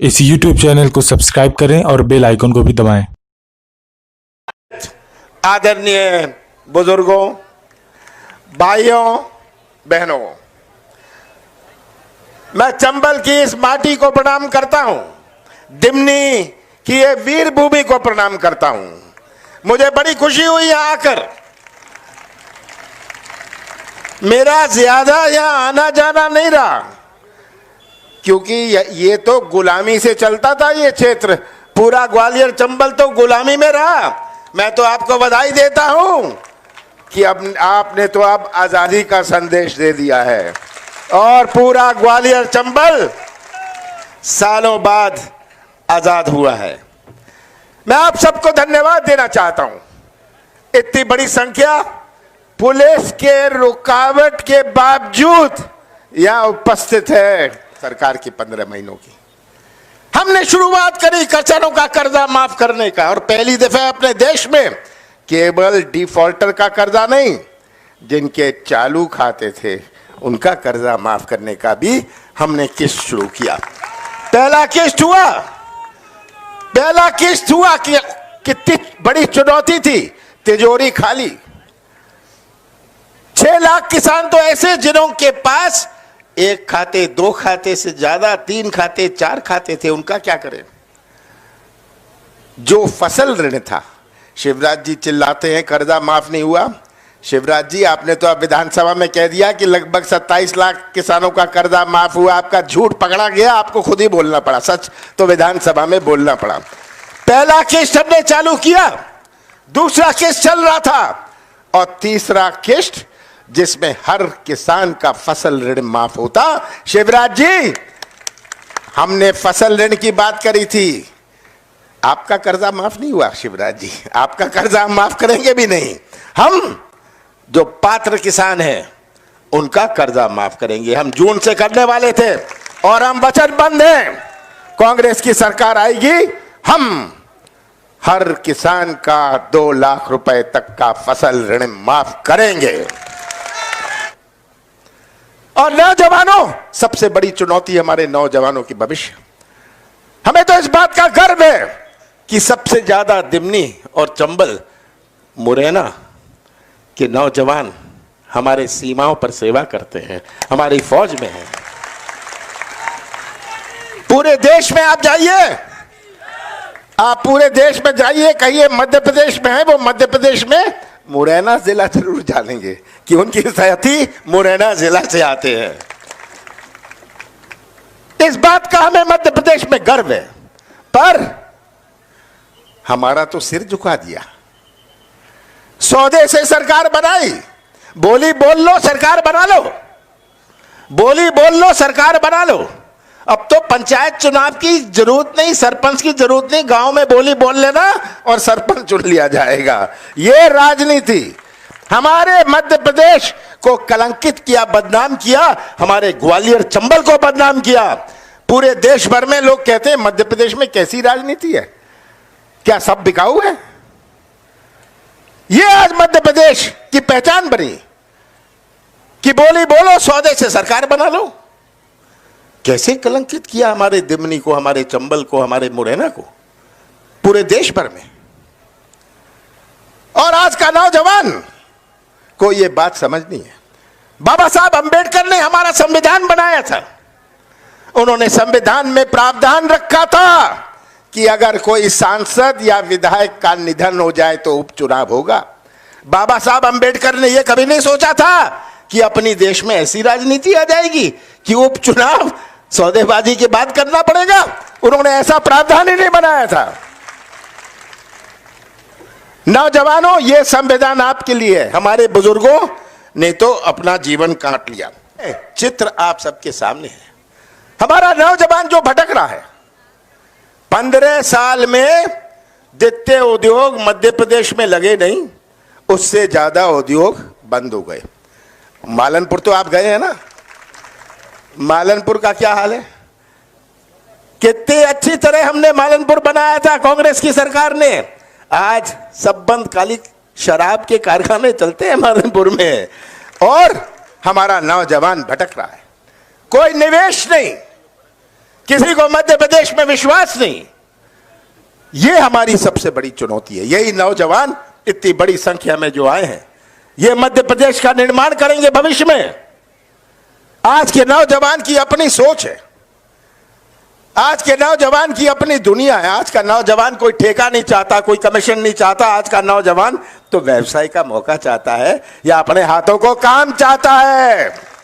इस YouTube channel को subscribe करें और बेल आइकन को भी दबाएं। आदरणीय बुजुर्गों, भाइयों, बहनों, मैं चंबल की इस माटी को प्रणाम करता हूं, दिमनी की ये वीर भूमि को प्रणाम करता हूं। मुझे बड़ी खुशी हुई यहां आकर। मेरा ज्यादा यहां आना जाना नहीं रहा, क्योंकि ये तो गुलामी से चलता था। ये क्षेत्र पूरा ग्वालियर चंबल तो गुलामी में रहा। मैं तो आपको बधाई देता हूं कि अब आपने तो अब आजादी का संदेश दे दिया है और पूरा ग्वालियर चंबल सालों बाद आजाद हुआ है। मैं आप सबको धन्यवाद देना चाहता हूं। इतनी बड़ी संख्या पुलिस के रुकावट के बावजूद यहां उपस्थित है। सरकार की 15 महीनों की हमने शुरुआत करी किसानों का कर्जा माफ करने का, और पहली दफा अपने देश में केवल डिफॉल्टर का कर्जा नहीं, जिनके चालू खाते थे उनका कर्जा माफ करने का भी हमने किस्त शुरू किया। पहला किस्त हुआ कि कितनी बड़ी चुनौती थी, तिजोरी खाली। 6 लाख किसान तो ऐसे जिन्हों के पास 1 खाते, 2 खाते से ज्यादा, 3 खाते, 4 खाते थे, उनका क्या करें। जो फसल ऋण था, शिवराज जी चिल्लाते हैं कर्जा माफ नहीं हुआ। शिवराज जी, आपने तो अब विधानसभा में कह दिया कि लगभग 27 लाख किसानों का कर्जा माफ हुआ। आपका झूठ पकड़ा गया, आपको खुद ही बोलना पड़ा। सच तो विधानसभा में बोलना पड़ा। पहला किस्त हमने चालू किया, दूसरा किस्त चल रहा था, और तीसरा किस्त जिसमें हर किसान का फसल ऋण माफ होता। शिवराज जी, हमने फसल ऋण की बात करी थी, आपका कर्जा माफ नहीं हुआ। शिवराज जी, आपका कर्जा हम माफ करेंगे भी नहीं। हम जो पात्र किसान हैं उनका कर्जा माफ करेंगे। हम जून से करने वाले थे और हम वचनबद्ध हैं। कांग्रेस की सरकार आएगी, हम हर किसान का 2 लाख रुपए तक का फसल ऋण माफ करेंगे। और नौजवानों, सबसे बड़ी चुनौती हमारे नौजवानों की भविष्य। हमें तो इस बात का गर्व है कि सबसे ज्यादा दिमनी और चंबल, मुरैना के नौजवान हमारे सीमाओं पर सेवा करते हैं, हमारी फौज में हैं। पूरे देश में आप जाइए, आप पूरे देश में जाइए, कहिए मध्य प्रदेश में है, वो मध्य प्रदेश में मुरैना जिला जरूर जानेंगे कि उनकी साथी मुरैना जिला से आते हैं। इस बात का हमें मध्य प्रदेश में गर्व है, पर हमारा तो सिर झुका दिया। सौदे से सरकार बनाई, बोली बोल लो सरकार बना लो, बोली बोल लो सरकार बना लो। अब तो पंचायत चुनाव की जरूरत नहीं, सरपंच की जरूरत नहीं, गांव में बोली बोल लेना और सरपंच चुन लिया जाएगा। यह राजनीति हमारे मध्य प्रदेश को कलंकित किया, बदनाम किया, हमारे ग्वालियर चंबल को बदनाम किया। पूरे देश भर में लोग कहते हैं मध्य प्रदेश में कैसी राजनीति है, क्या सब बिकाऊ है। यह आज मध्य प्रदेश की पहचान बनी कि बोली बोलो, सौदे से सरकार बना लो। कैसे कलंकित किया हमारे दिमनी को, हमारे चंबल को, हमारे मुरैना को, पूरे देश भर में। और आज का नौजवान को यह बात समझनी है। बाबा साहब अंबेडकर ने हमारा संविधान बनाया था। उन्होंने संविधान में प्रावधान रखा था कि अगर कोई सांसद या विधायक का निधन हो जाए तो उपचुनाव होगा। बाबा साहब अंबेडकर ने यह कभी नहीं सोचा था कि अपनी देश में ऐसी राजनीति आ जाएगी कि उपचुनाव सौदेबाजी के बाद करना पड़ेगा। उन्होंने ऐसा प्रावधान ही नहीं बनाया था। नौजवानों, यह संविधान आपके लिए है। हमारे बुजुर्गों ने तो अपना जीवन काट लिया। चित्र आप सबके सामने है। हमारा नौजवान जो भटक रहा है, 15 साल में जितने उद्योग मध्य प्रदेश में लगे नहीं, उससे ज्यादा उद्योग बंद हो गए। मालनपुर तो आप गए हैं ना, मालनपुर का क्या हाल है। कितनी अच्छी तरह हमने मालनपुर बनाया था कांग्रेस की सरकार ने। आज सब बंद, काली शराब के कारखाने चलते हैं मालनपुर में, और हमारा नौजवान भटक रहा है। कोई निवेश नहीं, किसी को मध्य प्रदेश में विश्वास नहीं। ये हमारी सबसे बड़ी चुनौती है। यही नौजवान इतनी बड़ी संख्या में जो आए हैं, ये मध्य प्रदेश का निर्माण करेंगे भविष्य में। आज के नौजवान की अपनी सोच है, आज के नौजवान की अपनी दुनिया है। आज का नौजवान कोई ठेका नहीं चाहता, कोई कमीशन नहीं चाहता। आज का नौजवान तो व्यवसाय का मौका चाहता है या अपने हाथों को काम चाहता है।